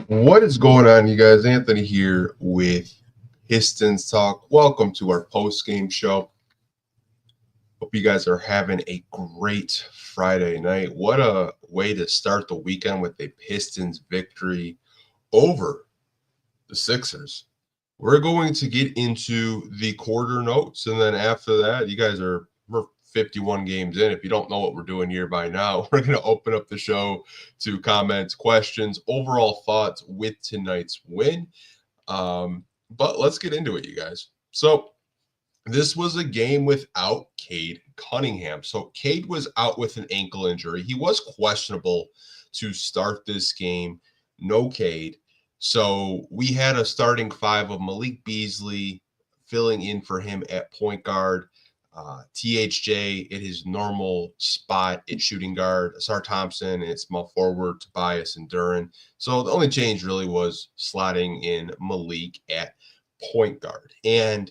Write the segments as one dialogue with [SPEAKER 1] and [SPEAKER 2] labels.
[SPEAKER 1] What is going on, you guys? Anthony here with Pistons Talk. Welcome to our post-game show. Hope you guys are having a great Friday night. What a way to start the weekend with a Pistons victory over the Sixers. We're going to get into the quarter notes, and then after that, we're 51 games in. If you don't know what we're doing here by now, we're going to open up the show to comments, questions, overall thoughts with tonight's win. But let's get into it, you guys. So this was a game without Cade Cunningham. So Cade was out with an ankle injury. He was questionable to start this game. No Cade. So we had a starting five of Malik Beasley filling in for him at point guard. THJ at his normal spot at shooting guard, Asar Thompson at small forward, Tobias and Duran. So the only change really was slotting in Malik at point guard. And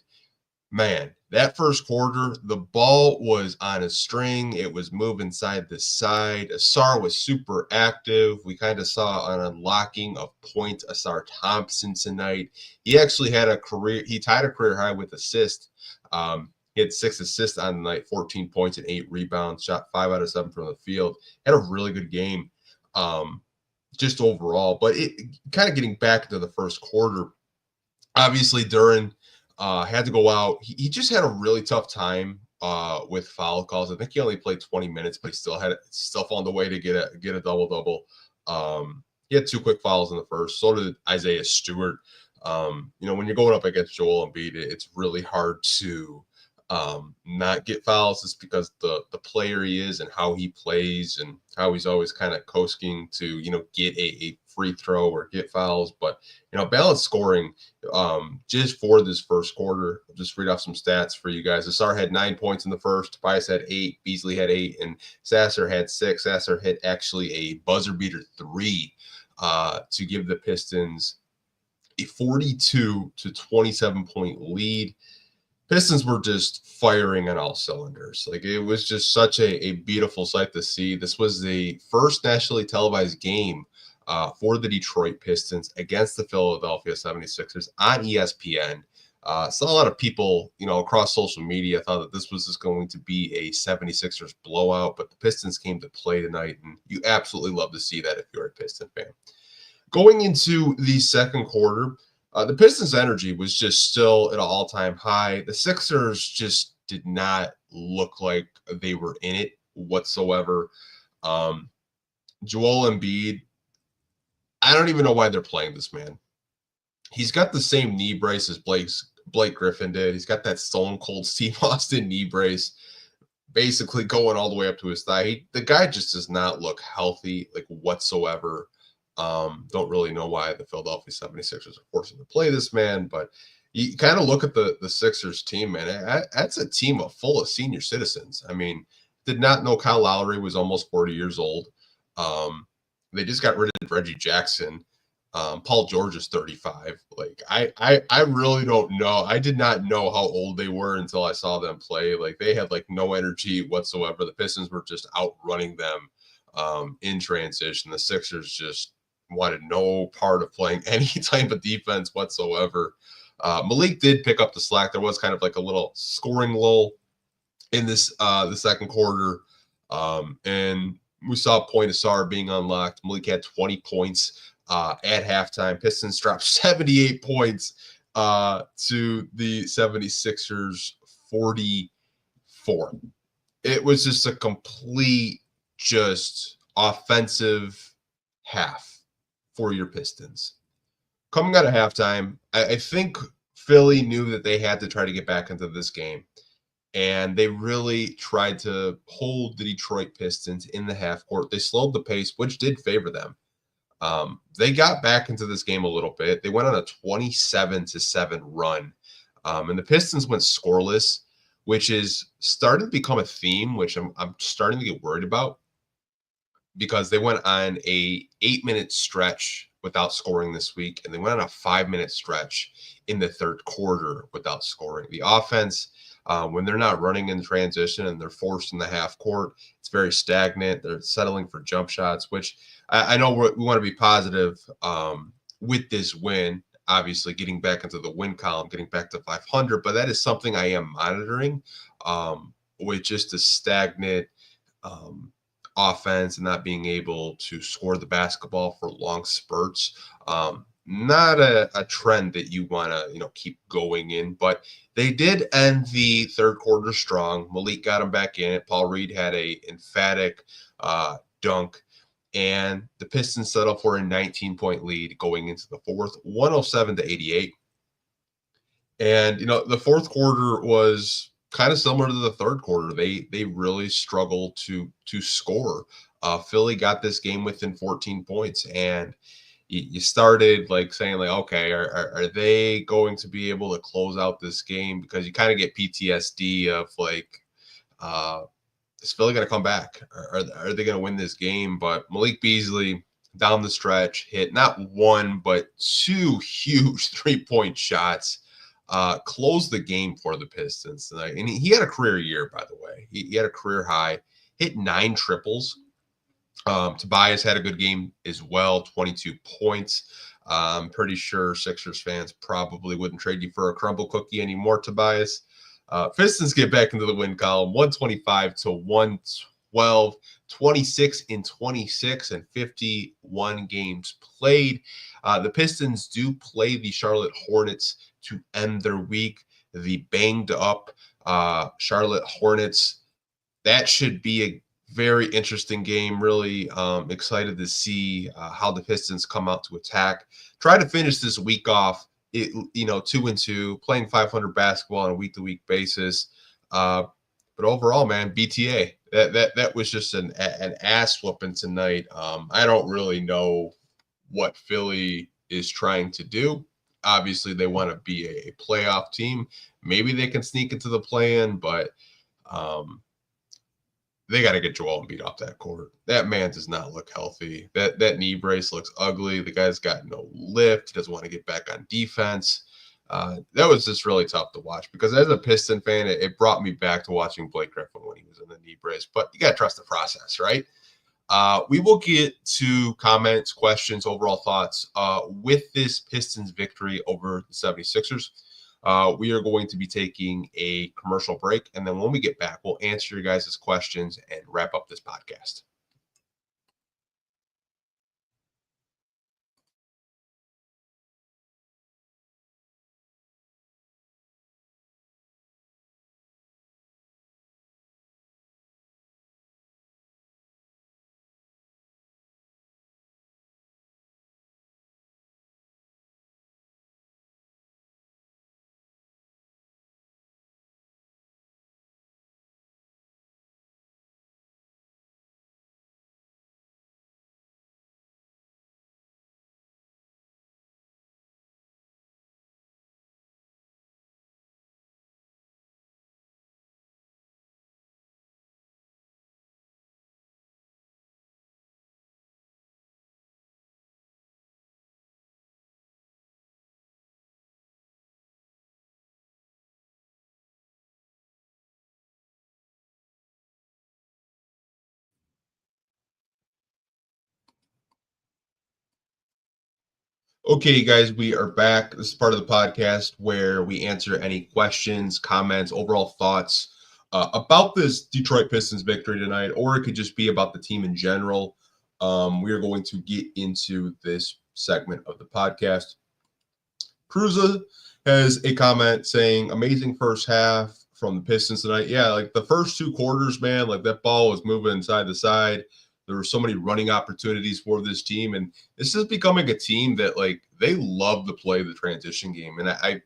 [SPEAKER 1] man, that first quarter, the ball was on a string. It was moving side to side. Asar was super active. We kind of saw an unlocking of point Asar Thompson tonight. He actually he tied a career high with assists. He had 6 assists on the night, 14 points and 8 rebounds, shot 5 out of 7 from the field. Had a really good game just overall. But it kind of getting back into the first quarter, obviously Duran had to go out. He just had a really tough time with foul calls. I think he only played 20 minutes, but he still found a way to get a double-double. He had 2 quick fouls in the first. So did Isaiah Stewart. When you're going up against Joel Embiid, it's really hard to not get fouls just because the player he is and how he plays and how he's always kind of coasting to get a free throw or get fouls. But balanced scoring just for this first quarter. I'll just read off some stats for you guys. Asar had 9 points in the first, Tobias had 8, Beasley had 8, and Sasser had 6. Sasser hit actually a buzzer beater 3 to give the Pistons a 42 to 27 point lead. Pistons were just firing on all cylinders. Like, it was just such a beautiful sight to see. This was the first nationally televised game for the Detroit Pistons against the Philadelphia 76ers on ESPN. Saw a lot of people, across social media thought that this was just going to be a 76ers blowout, but the Pistons came to play tonight, and you absolutely love to see that if you're a Piston fan. Going into the second quarter, the Pistons' energy was just still at an all-time high. The Sixers just did not look like they were in it whatsoever. Joel Embiid, I don't even know why they're playing this man. He's got the same knee brace as Blake Griffin did. He's got that stone cold Steve Austin knee brace, basically going all the way up to his thigh. The guy just does not look healthy, like, whatsoever. Don't really know why the Philadelphia 76ers are forced to play this man, but you kind of look at the Sixers team, man. That's a team full of senior citizens. I mean, did not know Kyle Lowry was almost 40 years old. They just got rid of Reggie Jackson. Paul George is 35. Like, I really don't know. I did not know how old they were until I saw them play. Like, they had no energy whatsoever. The Pistons were just outrunning them in transition. The Sixers just wanted no part of playing any type of defense whatsoever. Malik did pick up the slack. There was kind of a little scoring lull in this the second quarter, and we saw Point Asar being unlocked. Malik had 20 points at halftime. Pistons dropped 78 points to the 76ers 44. It was just a complete offensive half for your Pistons. Coming out of halftime, I think Philly knew that they had to try to get back into this game, and they really tried to hold the Detroit Pistons in the half court. They slowed the pace, which did favor them. They got back into this game a little bit. They went on a 27-7 run, and the Pistons went scoreless, which is starting to become a theme, which I'm starting to get worried about, because they went on a 8-minute stretch without scoring this week, and they went on a 5-minute stretch in the third quarter without scoring. The offense, when they're not running in transition and they're forced in the half court, it's very stagnant. They're settling for jump shots, which I know we want to be positive with this win, obviously getting back into the win column, getting back to 500, but that is something I am monitoring with just a stagnant um, offense and not being able to score the basketball for long spurts. Not a trend that you want to, keep going in, but they did end the third quarter strong. Malik got him back in it. Paul Reed had a emphatic dunk, and the Pistons settled for a 19-point lead going into the fourth, 107-88. And the fourth quarter was kind of similar to the third quarter. They really struggled to score. Philly got this game within 14 points, and you started like saying like, okay, are they going to be able to close out this game? Because you kind of get PTSD of like, is Philly going to come back? Are they going to win this game? But Malik Beasley down the stretch hit not one but two huge 3-point shots. Closed the game for the Pistons tonight. And he had a career year, by the way. He had a career high, hit 9 triples. Tobias had a good game as well, 22 points. I'm pretty sure Sixers fans probably wouldn't trade you for a crumble cookie anymore, Tobias. Pistons get back into the win column, 125-112, 26-26, and 51 games played. The Pistons do play the Charlotte Hornets to end their week. The banged up Charlotte Hornets. That should be a very interesting game. Really excited to see how the Pistons come out to attack. Try to finish this week off, 2-2, playing 500 basketball on a week-to-week basis. But overall, man, BTA. That was just an ass whooping tonight. I don't really know what Philly is trying to do. Obviously, they want to be a playoff team. Maybe they can sneak into the play-in, but they got to get Joel Embiid off that court. That man does not look healthy. That knee brace looks ugly. The guy's got no lift. He doesn't want to get back on defense. That was just really tough to watch because as a Piston fan, it brought me back to watching Blake Griffin when he was in the knee brace. But you got to trust the process, right? We will get to comments, questions, overall thoughts with this Pistons victory over the 76ers. We are going to be taking a commercial break, and then when we get back, we'll answer your guys' questions and wrap up this podcast. Okay, guys, we are back. This is part of the podcast where we answer any questions, comments, overall thoughts about this Detroit Pistons victory tonight, or it could just be about the team in general. We are going to get into this segment of the podcast. Cruza has a comment saying, amazing first half from the Pistons tonight. Yeah, like the first 2 quarters, man, like that ball was moving side to side. There were so many running opportunities for this team, and this is becoming a team that like they love to play the transition game. And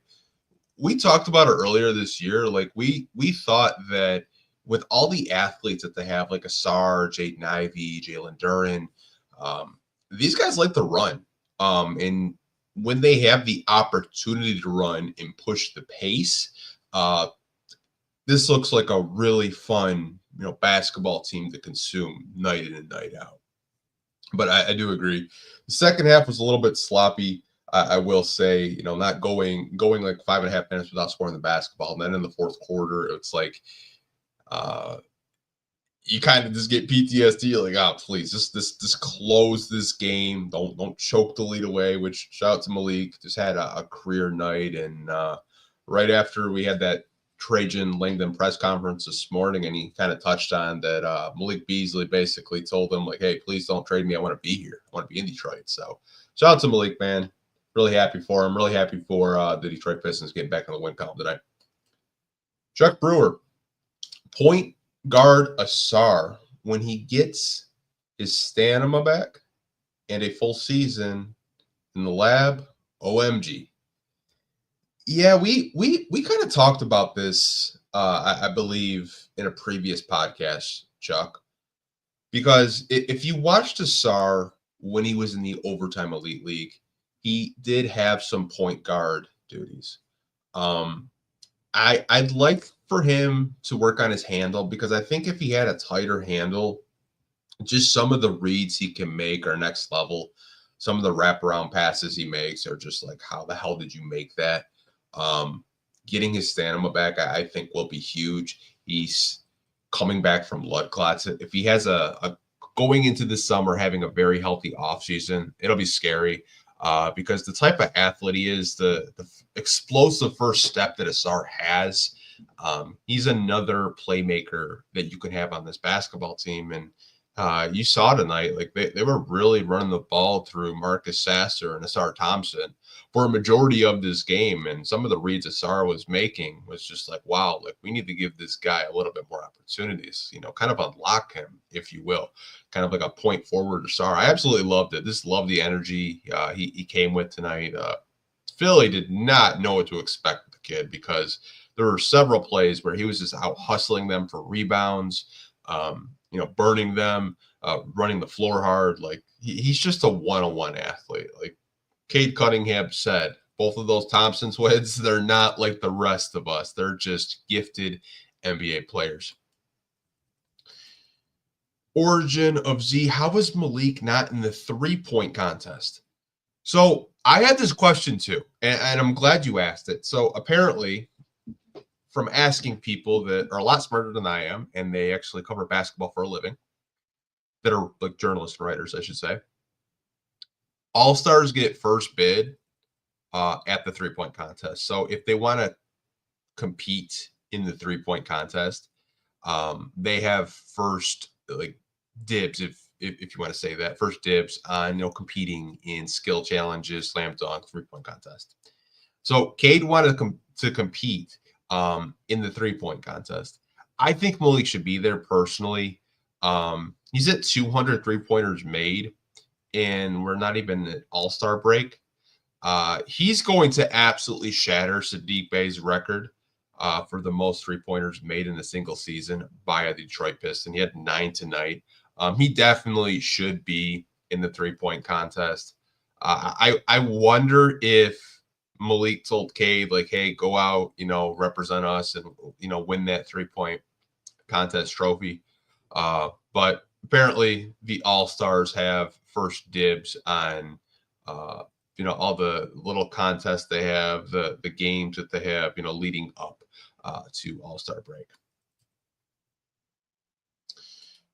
[SPEAKER 1] we talked about it earlier this year. Like we thought that with all the athletes that they have, like a Sarge, Jaden Ivey, Jalen Duren, these guys like to run. And when they have the opportunity to run and push the pace, this looks like a really fun, basketball team to consume night in and night out. But I do agree. The second half was a little bit sloppy. I will say, not going like 5.5 minutes without scoring the basketball. And then in the fourth quarter, it's like, you kind of just get PTSD. You're like, oh, please, just close this game. Don't choke the lead away. Which shout out to Malik, just had a career night, and right after we had that Trajan Langdon press conference this morning, and he kind of touched on that. Malik Beasley basically told him like, hey, please don't trade me. I want to be here. I want to be in Detroit. So shout out to Malik, man. Really happy for him. Really happy for the Detroit Pistons getting back in the win column tonight. Chuck Brewer, point guard Asar, when he gets his stamina back and a full season in the lab, OMG. Yeah, we kind of talked about this, I believe, in a previous podcast, Chuck, because if you watched Asar when he was in the Overtime Elite League, he did have some point guard duties. I'd like for him to work on his handle, because I think if he had a tighter handle, just some of the reads he can make are next level. Some of the wraparound passes he makes are just like, how the hell did you make that? Getting his stamina back, I think, will be huge. He's coming back from blood clots. If he has a going into the summer having a very healthy offseason, it'll be scary. Because the type of athlete he is, the explosive first step that Asar has, he's another playmaker that you can have on this basketball team. And you saw tonight, like they were really running the ball through Marcus Sasser and Asar Thompson for a majority of this game. And some of the reads Asar was making was just like, wow, like we need to give this guy a little bit more opportunities, kind of unlock him, if you will. Kind of like a point forward Asar. I absolutely loved it. Just loved the energy he came with tonight. Philly did not know what to expect with the kid, because there were several plays where he was just out hustling them for rebounds, burning them, running the floor hard. Like he's just a one-on-one athlete. Like Cade Cunningham said, both of those Thompson twins, they're not like the rest of us. They're just gifted NBA players. Origin of Z, how was Malik not in the 3-point contest? So I had this question too, and I'm glad you asked it. So apparently, from asking people that are a lot smarter than I am, and they actually cover basketball for a living, that are like journalists and writers, I should say, All-Stars get first bid at the 3-point contest. So if they want to compete in the 3-point contest, they have first like dibs, if you want to say that, first dibs on competing in skill challenges, slam dunk, 3-point contest. So Cade wanted to compete in the 3-point contest. I think Malik should be there personally. He's at 200 3-pointers made, and we're not even at All-Star break. He's going to absolutely shatter Sadiq Bey's record for the most 3-pointers made in a single season by a Detroit Piston. He had 9 tonight. He definitely should be in the 3-point contest. I wonder if Malik told Cade, like, hey, go out, represent us and, win that 3-point contest trophy. But apparently the All-Stars have first dibs on, all the little contests they have, the games that they have, leading up to All-Star break.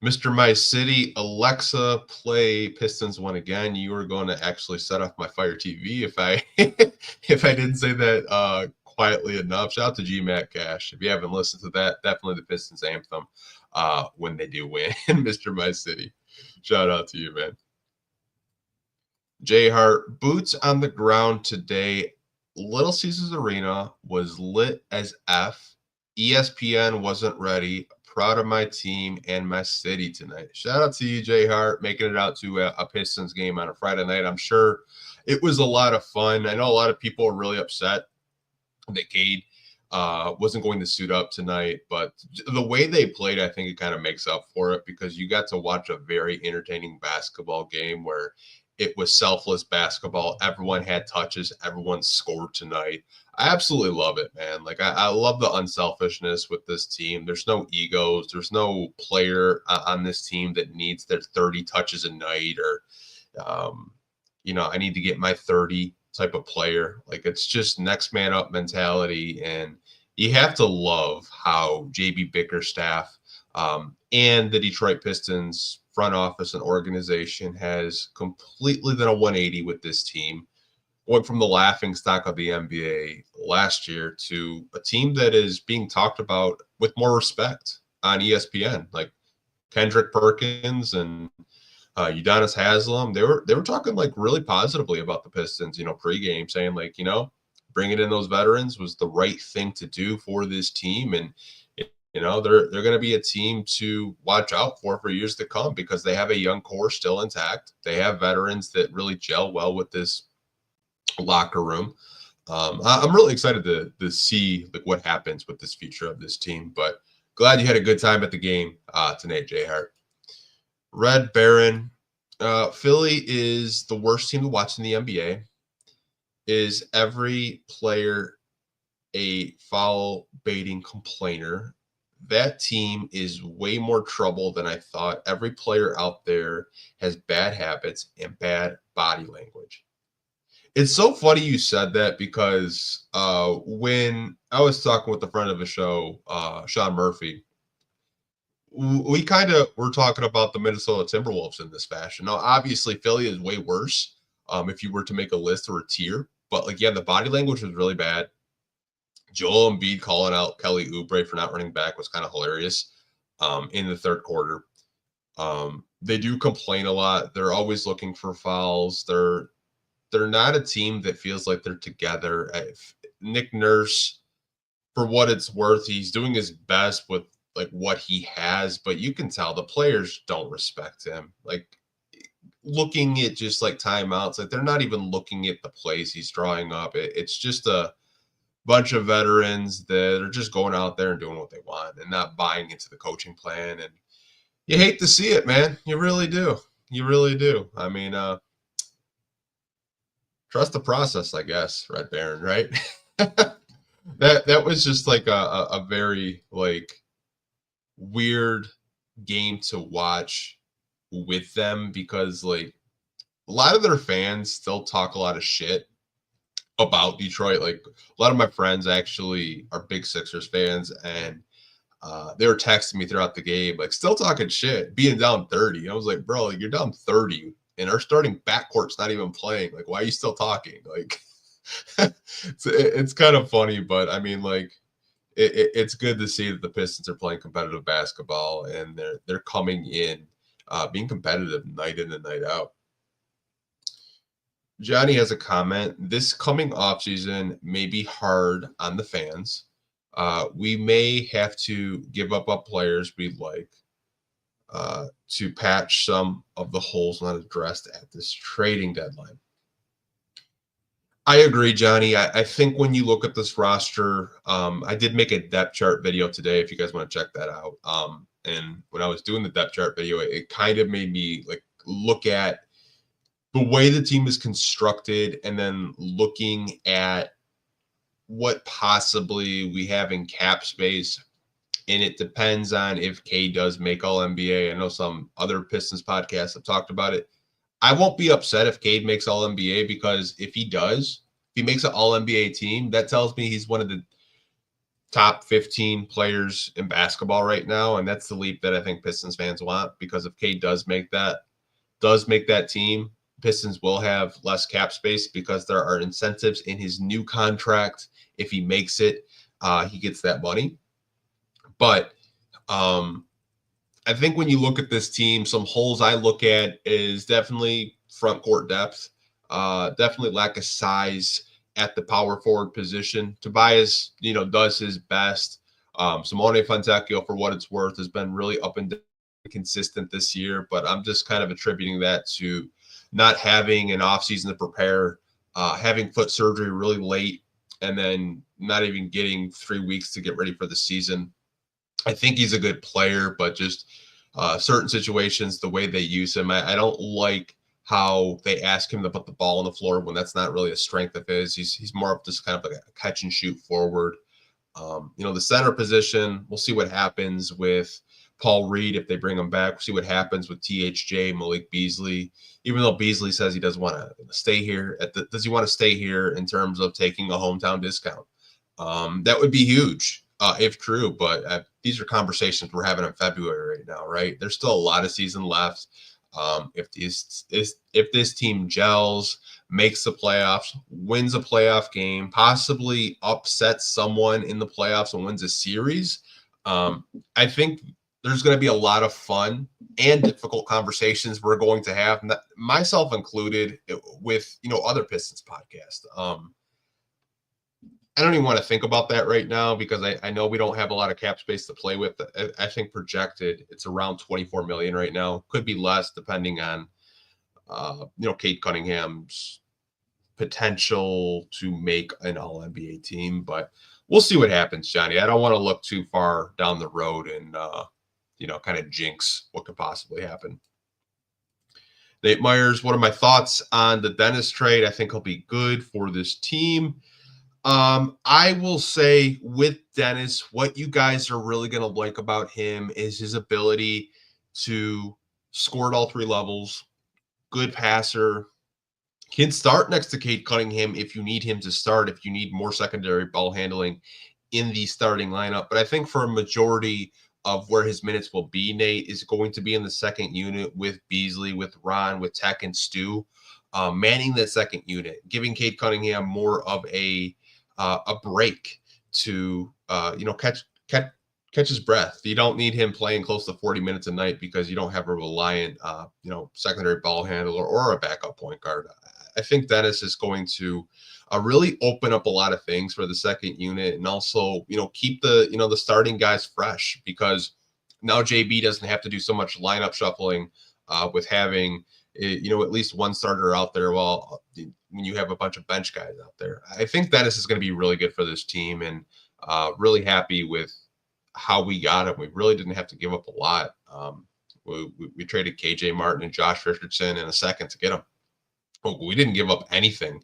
[SPEAKER 1] Mr. My City, Alexa, play Pistons won again. You are going to actually set off my Fire TV if I if I didn't say that quietly enough. Shout out to GMAT Cash. If you haven't listened to that, definitely the Pistons anthem when they do win. Mr. My City, shout out to you, man. J Hart, boots on the ground today. Little Caesars Arena was lit as F. ESPN wasn't ready. Proud of my team and my city tonight. Shout out to you, J Hart, making it out to a Pistons game on a Friday night. I'm sure it was a lot of fun. I know a lot of people are really upset that Cade wasn't going to suit up tonight, but the way they played, I think it kind of makes up for it, because you got to watch a very entertaining basketball game where it was selfless basketball. Everyone had touches. Everyone scored tonight. I absolutely love it, man. Like, I love the unselfishness with this team. There's no egos. There's no player on this team that needs their 30 touches a night or, I need to get my 30 type of player. Like, it's just next man up mentality. And you have to love how JB Bickerstaff And the Detroit Pistons front office and organization has completely done a 180 with this team, going from the laughing stock of the NBA last year to a team that is being talked about with more respect on ESPN. Like Kendrick Perkins and Udonis Haslam, they were talking like really positively about the Pistons, pregame, saying like, bringing in those veterans was the right thing to do for this team, and they're going to be a team to watch out for years to come because they have a young core still intact. They have veterans that really gel well with this locker room. I'm really excited to see like what happens with this future of this team. But glad you had a good time at the game tonight, J Hart. Red Baron, Philly is the worst team to watch in the NBA. Is every player a foul baiting complainer? That team is way more trouble than I thought. Every player out there has bad habits and bad body language. It's so funny you said that because when I was talking with a friend of the show, Sean Murphy, we kind of were talking about the Minnesota Timberwolves in this fashion. Now, obviously, Philly is way worse if you were to make a list or a tier. But, the body language was really bad. Joel Embiid calling out Kelly Oubre for not running back was kind of hilarious in the third quarter. They do complain a lot. They're always looking for fouls. They're not a team that feels like they're together. Nick Nurse, for what it's worth, he's doing his best with like what he has, but you can tell the players don't respect him. Like looking at just like timeouts, like they're not even looking at the plays he's drawing up. It's just a bunch of veterans that are just going out there and doing what they want and not buying into the coaching plan. And you hate to see it, man. You really do. You really do. I mean, trust the process, I guess, Red Baron, right? that was just like a very like weird game to watch with them because like a lot of their fans still talk a lot of shit about Detroit. Like a lot of my friends actually are big Sixers fans, and they were texting me throughout the game, like still talking shit, being down 30. I was like, bro, like, you're down 30 and our starting backcourt's not even playing. Like, why are you still talking? Like, it's kind of funny, but I mean, like, it's good to see that the Pistons are playing competitive basketball and they're coming in, being competitive night in and night out. Johnny has a comment. This coming offseason may be hard on the fans. We may have to give up players we like to patch some of the holes not addressed at this trading deadline. I agree, Johnny. I think when you look at this roster, I did make a depth chart video today if you guys want to check that out. And when I was doing the depth chart video, it kind of made me like look at the way the team is constructed and then looking at what possibly we have in cap space. And it depends on if K does make All NBA. I know some other Pistons podcasts have talked about it. I won't be upset if Cade makes All NBA because if he does, if he makes an All NBA team, that tells me he's one of the top 15 players in basketball right now. And that's the leap that I think Pistons fans want, because if Cade does make that team, Pistons will have less cap space because there are incentives in his new contract. If he makes it, he gets that money. But I think when you look at this team, some holes I look at is definitely front court depth, definitely lack of size at the power forward position. Tobias, does his best. Simone Fontecchio, for what it's worth, has been really up and down, consistent this year, but I'm just kind of attributing that to not having an offseason to prepare, having foot surgery really late, and then not even getting 3 weeks to get ready for the season. I think he's a good player, but just certain situations, the way they use him, I don't like how they ask him to put the ball on the floor when that's not really a strength of his. He's more of just kind of like a catch and shoot forward. The center position, we'll see what happens with Paul Reed if they bring him back. We'll see what happens with THJ, Malik Beasley. Even though Beasley says he doesn't want to stay here, does he want to stay here in terms of taking a hometown discount? That would be huge if true. But these are conversations we're having in February right now, right? There's still a lot of season left. If this team gels, makes the playoffs, wins a playoff game, possibly upsets someone in the playoffs and wins a series, I think there's going to be a lot of fun and difficult conversations we're going to have, myself included, with other Pistons podcasts. I don't even want to think about that right now because I know we don't have a lot of cap space to play with. I think projected it's around 24 million right now. Could be less depending on Cade Cunningham's potential to make an All NBA team, but we'll see what happens, Johnny. I don't want to look too far down the road and kind of jinx what could possibly happen. Nate Myers, what are my thoughts on the Dennis trade? I think he'll be good for this team. I will say with Dennis, what you guys are really going to like about him is his ability to score at all three levels, good passer, can start next to Cade Cunningham if you need him to start, if you need more secondary ball handling in the starting lineup. But I think for a majority of where his minutes will be, Nate, is going to be in the second unit with Beasley, with Ron, with Tech and Stu, manning that second unit, giving Cade Cunningham more of a break to catch his breath. You don't need him playing close to 40 minutes a night because you don't have a reliant secondary ball handler or a backup point guard. I think Dennis is going to really open up a lot of things for the second unit, and also keep the starting guys fresh, because now JB doesn't have to do so much lineup shuffling with having at least one starter out there while when you have a bunch of bench guys out there. I think Dennis is going to be really good for this team, and really happy with how we got him. We really didn't have to give up a lot. We traded KJ Martin and Josh Richardson in a second to get him. We didn't give up anything.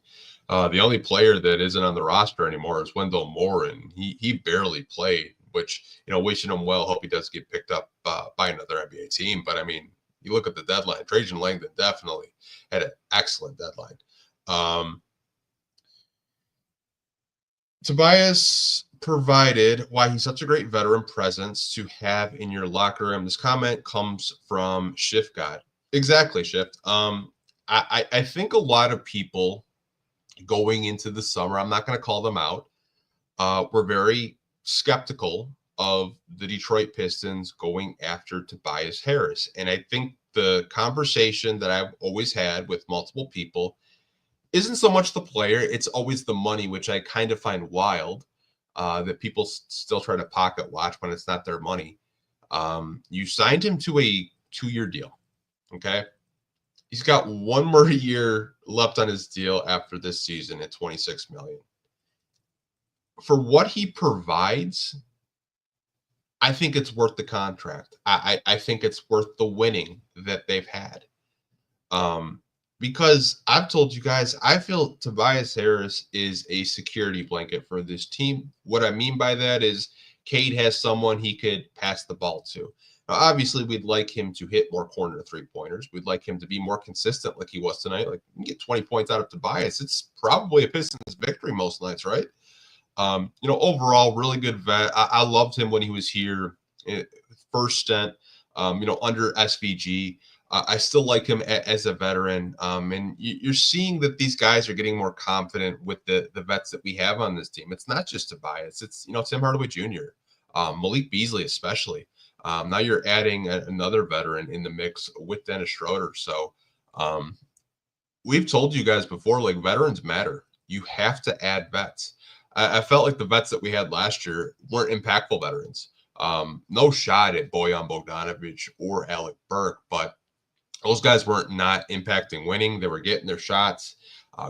[SPEAKER 1] The only player that isn't on the roster anymore is Wendell Moore, and he barely played, which, wishing him well. Hope he does get picked up by another NBA team. But I mean, you look at the deadline, Trajan Langdon definitely had an excellent deadline. Tobias provided why he's such a great veteran presence to have in your locker room. This comment comes from Shift God. Exactly, Shift. I think a lot of people going into the summer, I'm not going to call them out, were very skeptical of the Detroit Pistons going after Tobias Harris. And I think the conversation that I've always had with multiple people isn't so much the player, it's always the money, which I kind of find wild, that people still try to pocket watch when it's not their money. You signed him to a 2-year deal, okay? He's got one more year left on his deal after this season at $26 million. For what he provides, I think it's worth the contract. I think it's worth the winning that they've had. Because I've told you guys, I feel Tobias Harris is a security blanket for this team. What I mean by that is Cade has someone he could pass the ball to. Now, obviously, we'd like him to hit more corner three-pointers. We'd like him to be more consistent like he was tonight. Like, you get 20 points out of Tobias, it's probably a Pistons victory most nights, right? Overall, really good vet. I loved him when he was here, first stint, under SVG. I still like him as a veteran. And you're seeing that these guys are getting more confident with the vets that we have on this team. It's not just Tobias. It's, Tim Hardaway Jr., Malik Beasley especially. Now you're adding another veteran in the mix with Dennis Schroeder. So we've told you guys before, like, veterans matter. You have to add vets. I felt like the vets that we had last year weren't impactful veterans. No shot at Bojan Bogdanovic or Alec Burke, but those guys weren't not impacting winning. They were getting their shots,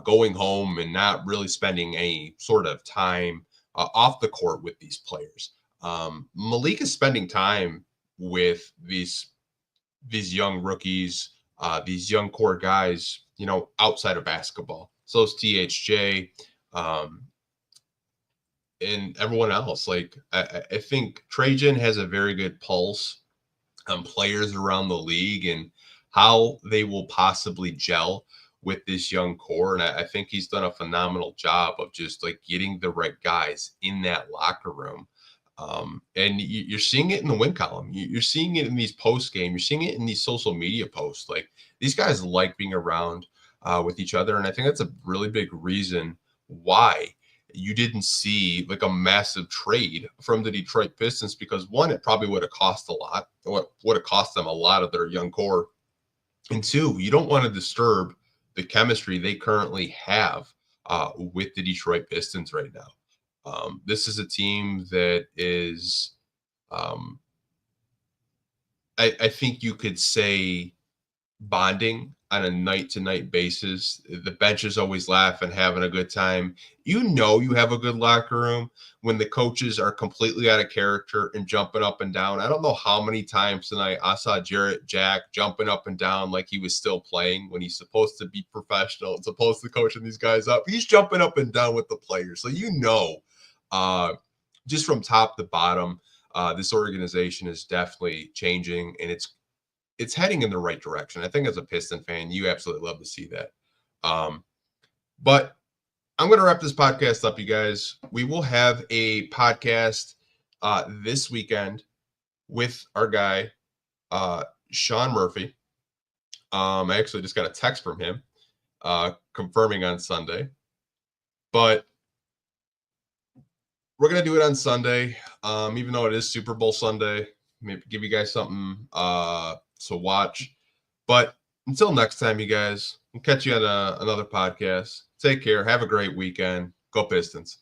[SPEAKER 1] going home, and not really spending any sort of time off the court with these players. Malik is spending time with these young rookies, these young core guys, outside of basketball. So is THJ, and everyone else. Like, I think Trajan has a very good pulse on players around the league and how they will possibly gel with this young core. And I think he's done a phenomenal job of just, like, getting the right guys in that locker room. And you're seeing it in the win column. You're seeing it in these post game. You're seeing it in these social media posts. Like these guys like being around with each other, and I think that's a really big reason why you didn't see like a massive trade from the Detroit Pistons, because one, it probably would have cost a lot. What would have cost them a lot of their young core, and two, you don't want to disturb the chemistry they currently have with the Detroit Pistons right now. This is a team that is, um, I think you could say, bonding on a night-to-night basis. The bench is always laughing, having a good time. You know you have a good locker room when the coaches are completely out of character and jumping up and down. I don't know how many times tonight I saw Jarrett Jack jumping up and down like he was still playing when he's supposed to be professional and supposed to coaching these guys up. He's jumping up and down with the players. So just from top to bottom, this organization is definitely changing, and it's heading in the right direction. I think as a Piston fan, you absolutely love to see that. But I'm going to wrap this podcast up, you guys. We will have a podcast this weekend with our guy, Sean Murphy. I actually just got a text from him confirming on Sunday. But we're going to do it on Sunday, even though it is Super Bowl Sunday. Maybe give you guys something to watch. But until next time, you guys, we'll catch you on another podcast. Take care. Have a great weekend. Go Pistons.